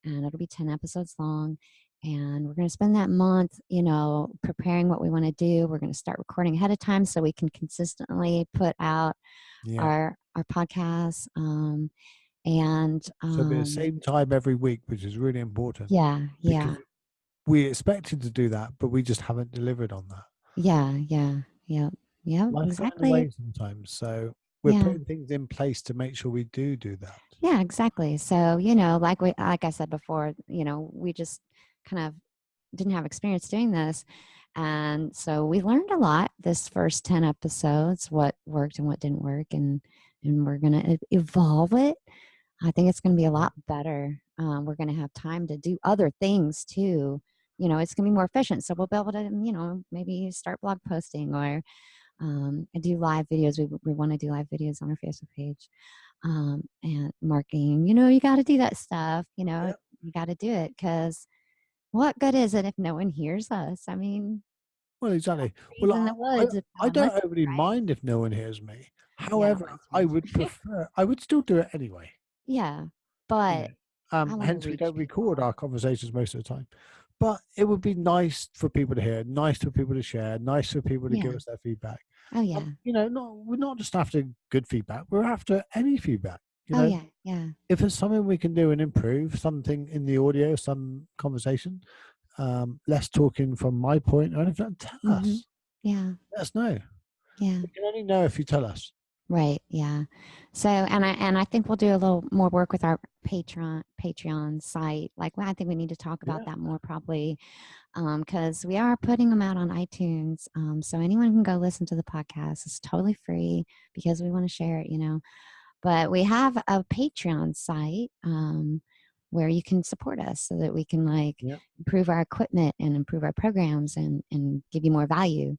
[SPEAKER 2] and it'll be 10 episodes long. And we're going to spend that month, preparing what we want to do. We're going to start recording ahead of time so we can consistently put out
[SPEAKER 1] yeah.
[SPEAKER 2] our podcasts. And
[SPEAKER 1] So it'll be the same time every week, which is really important
[SPEAKER 2] yeah,
[SPEAKER 1] because
[SPEAKER 2] yeah,
[SPEAKER 1] we expected to do that, but we just haven't delivered on that.
[SPEAKER 2] yeah, yeah, yeah,
[SPEAKER 1] Life got in the
[SPEAKER 2] exactly.
[SPEAKER 1] way sometimes. So we're
[SPEAKER 2] Yeah,
[SPEAKER 1] putting things in place to make sure we do that.
[SPEAKER 2] yeah, exactly. So, like I said before, we just kind of didn't have experience doing this. And so we learned a lot this first 10 episodes, what worked and what didn't work, and we're gonna evolve it. I think it's going to be a lot better. We're going to have time to do other things too. It's going to be more efficient. So we'll be able to, maybe start blog posting or do live videos. We want to do live videos on our Facebook page and marketing. You got to do that stuff.
[SPEAKER 1] Yeah.
[SPEAKER 2] You got to do it because what good is it if no one hears us? I mean,
[SPEAKER 1] Well, exactly.
[SPEAKER 2] trees in the
[SPEAKER 1] Well,
[SPEAKER 2] woods if no
[SPEAKER 1] I
[SPEAKER 2] one
[SPEAKER 1] don't
[SPEAKER 2] listens,
[SPEAKER 1] overly
[SPEAKER 2] right?
[SPEAKER 1] mind if no one hears me.
[SPEAKER 2] Yeah,
[SPEAKER 1] However,
[SPEAKER 2] mine
[SPEAKER 1] I
[SPEAKER 2] too.
[SPEAKER 1] would prefer, I would still do it anyway.
[SPEAKER 2] Yeah,
[SPEAKER 1] You
[SPEAKER 2] but
[SPEAKER 1] know,
[SPEAKER 2] I want to
[SPEAKER 1] hence we
[SPEAKER 2] reach
[SPEAKER 1] don't record
[SPEAKER 2] people.
[SPEAKER 1] our conversations most of the time. But it would be nice for people to hear, nice for people to share, nice for people to give
[SPEAKER 2] Yeah.
[SPEAKER 1] us their feedback.
[SPEAKER 2] Oh yeah.
[SPEAKER 1] We're not just after good feedback. We're after any feedback.
[SPEAKER 2] Oh yeah. Yeah.
[SPEAKER 1] If there's something we can do and improve, something in the audio, some conversation, less talking from my point or anything, tell
[SPEAKER 2] Mm-hmm.
[SPEAKER 1] us.
[SPEAKER 2] Yeah.
[SPEAKER 1] Let us know.
[SPEAKER 2] Yeah.
[SPEAKER 1] We can only know if you tell us.
[SPEAKER 2] Right. Yeah. So, and I think we'll do a little more work with our Patreon site. Like, well, I think we need to talk about
[SPEAKER 1] Yeah.
[SPEAKER 2] that more probably, because we are putting them out on iTunes. So anyone can go listen to the podcast. It's totally free because we want to share it. But we have a Patreon site where you can support us so that we can
[SPEAKER 1] Yeah.
[SPEAKER 2] improve our equipment and improve our programs and give you more value.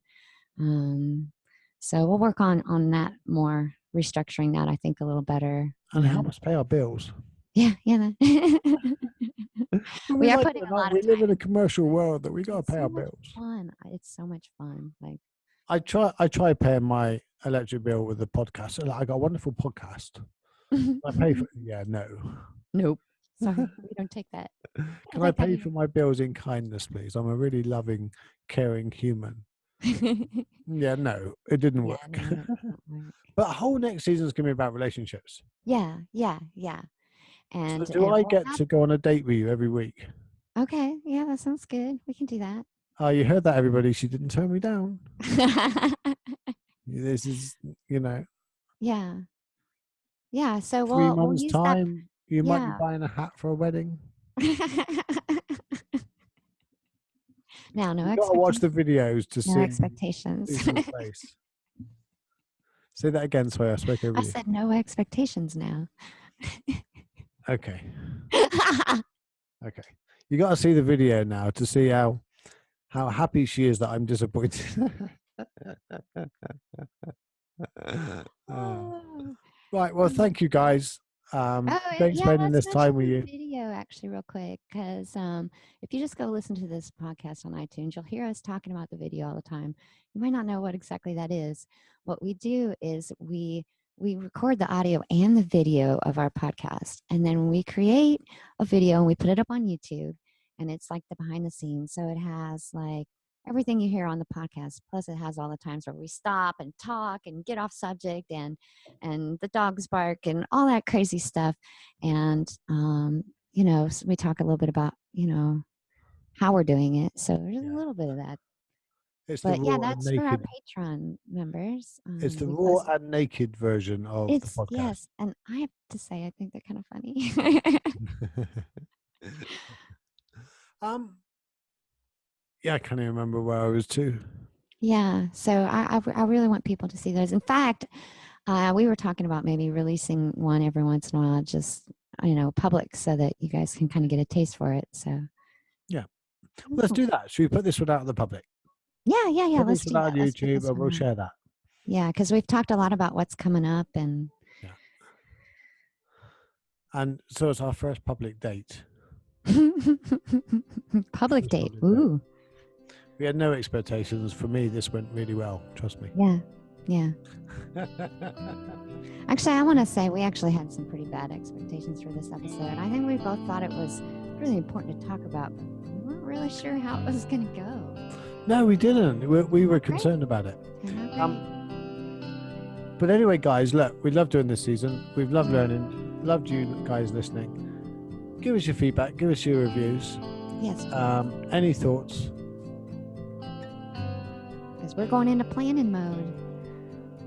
[SPEAKER 2] Um, so we'll work on that more, restructuring that I think a little better.
[SPEAKER 1] And help
[SPEAKER 2] And
[SPEAKER 1] us pay our bills.
[SPEAKER 2] yeah, yeah.
[SPEAKER 1] But we
[SPEAKER 2] We are
[SPEAKER 1] like it
[SPEAKER 2] putting
[SPEAKER 1] or
[SPEAKER 2] a
[SPEAKER 1] not,
[SPEAKER 2] lot of
[SPEAKER 1] we live in a
[SPEAKER 2] time.
[SPEAKER 1] commercial world that we gotta
[SPEAKER 2] It's
[SPEAKER 1] pay
[SPEAKER 2] so
[SPEAKER 1] our
[SPEAKER 2] much
[SPEAKER 1] bills.
[SPEAKER 2] fun. It's so much fun. Like
[SPEAKER 1] I try paying my electric bill with the podcast. I got a wonderful podcast. I pay for no.
[SPEAKER 2] nope. Sorry, we don't take that. We don't
[SPEAKER 1] Can I
[SPEAKER 2] take that
[SPEAKER 1] pay for
[SPEAKER 2] here.
[SPEAKER 1] my bills in kindness, please? I'm a really loving, caring human. Yeah, no, it didn't
[SPEAKER 2] Yeah,
[SPEAKER 1] work.
[SPEAKER 2] no, it won't work.
[SPEAKER 1] But whole next season is gonna be about relationships.
[SPEAKER 2] Yeah, yeah, yeah.
[SPEAKER 1] So
[SPEAKER 2] And
[SPEAKER 1] do I
[SPEAKER 2] we'll
[SPEAKER 1] get
[SPEAKER 2] have
[SPEAKER 1] to go on a date with you every week?
[SPEAKER 2] okay. Yeah, that sounds good. We can do that.
[SPEAKER 1] Oh, you heard that, everybody. She didn't turn me down. This is,
[SPEAKER 2] Yeah. Yeah. So
[SPEAKER 1] 3
[SPEAKER 2] we'll
[SPEAKER 1] months'
[SPEAKER 2] use that.
[SPEAKER 1] time, you might be
[SPEAKER 2] Yeah.
[SPEAKER 1] buying a hat for a wedding.
[SPEAKER 2] Now, no
[SPEAKER 1] You got to watch
[SPEAKER 2] expectations.
[SPEAKER 1] the videos to
[SPEAKER 2] No
[SPEAKER 1] see
[SPEAKER 2] expectations.
[SPEAKER 1] Susan's face. Say that again, sorry, I spoke over
[SPEAKER 2] I
[SPEAKER 1] you.
[SPEAKER 2] said no expectations now.
[SPEAKER 1] Okay. Okay. You got to see the video now to see how happy she is that I'm disappointed. Right. Well, thank you guys. Great
[SPEAKER 2] Yeah,
[SPEAKER 1] spending
[SPEAKER 2] let's
[SPEAKER 1] this time
[SPEAKER 2] mention
[SPEAKER 1] with
[SPEAKER 2] the
[SPEAKER 1] you.
[SPEAKER 2] video actually real quick, because if you just go listen to this podcast on iTunes, you'll hear us talking about the video all the time. You might not know what exactly that is. What we do is we record the audio and the video of our podcast, and then we create a video and we put it up on YouTube, and it's like the behind the scenes. So it has like everything you hear on the podcast, plus it has all the times where we stop and talk and get off subject and the dogs bark and all that crazy stuff. And so we talk a little bit about how we're doing it. So there's a
[SPEAKER 1] Yeah.
[SPEAKER 2] little bit of that.
[SPEAKER 1] It's the
[SPEAKER 2] But yeah,
[SPEAKER 1] raw and
[SPEAKER 2] that's for our
[SPEAKER 1] naked.
[SPEAKER 2] Patreon members.
[SPEAKER 1] It's the
[SPEAKER 2] We
[SPEAKER 1] raw
[SPEAKER 2] post
[SPEAKER 1] and naked version of the
[SPEAKER 2] it's
[SPEAKER 1] podcast.
[SPEAKER 2] yes, and I have to say I think they're kind of funny.
[SPEAKER 1] Yeah, I can't even remember where I was too.
[SPEAKER 2] Yeah, so I really want people to see those. In fact, we were talking about maybe releasing one every once in a while, just public, so that you guys can kind of get a taste for it. So
[SPEAKER 1] yeah, well, let's do that. Should we put this one out in the public?
[SPEAKER 2] Yeah.
[SPEAKER 1] Put
[SPEAKER 2] Let's
[SPEAKER 1] this
[SPEAKER 2] do
[SPEAKER 1] one out
[SPEAKER 2] that.
[SPEAKER 1] on
[SPEAKER 2] Let's put
[SPEAKER 1] YouTube,
[SPEAKER 2] this
[SPEAKER 1] and we'll
[SPEAKER 2] one out.
[SPEAKER 1] share that.
[SPEAKER 2] Yeah, because we've talked a lot about what's coming up, and
[SPEAKER 1] and so it's our first public date.
[SPEAKER 2] public date. Ooh.
[SPEAKER 1] We had no expectations. For me, this went really well. Trust me.
[SPEAKER 2] Yeah. Actually, I want to say we actually had some pretty bad expectations for this episode. I think we both thought it was really important to talk about, but we weren't really sure how it was going to go.
[SPEAKER 1] No, we didn't. We were concerned about it. But anyway, guys, look, we love doing this season. We've loved learning. Loved you guys listening. Give us your feedback. Give us your reviews.
[SPEAKER 2] Yes.
[SPEAKER 1] Any thoughts?
[SPEAKER 2] Because we're going into planning mode.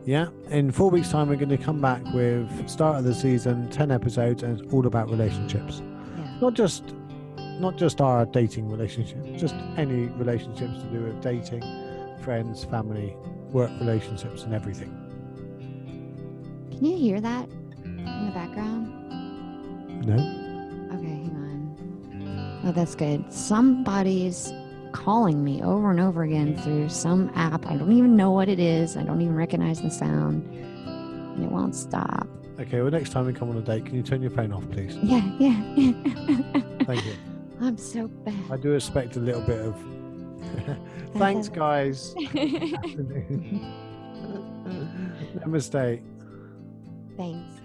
[SPEAKER 1] Yeah. In 4 weeks' time, we're going to come back with start of the season, 10 episodes, and it's all about relationships.
[SPEAKER 2] Yeah.
[SPEAKER 1] Not just our dating relationship, just any relationships to do with dating, friends, family, work relationships, and everything.
[SPEAKER 2] Can you hear that in the background?
[SPEAKER 1] No?
[SPEAKER 2] Okay, hang on. Oh, that's good. Somebody's calling me over and over again through some app. I don't even know what it is. I don't even recognize the sound. And it won't stop.
[SPEAKER 1] Okay, well, next time we come on a date, can you turn your phone off, please?
[SPEAKER 2] Yeah.
[SPEAKER 1] Thank you.
[SPEAKER 2] I'm so bad.
[SPEAKER 1] I do expect a little bit of thanks, guys. Namaste.
[SPEAKER 2] Thanks.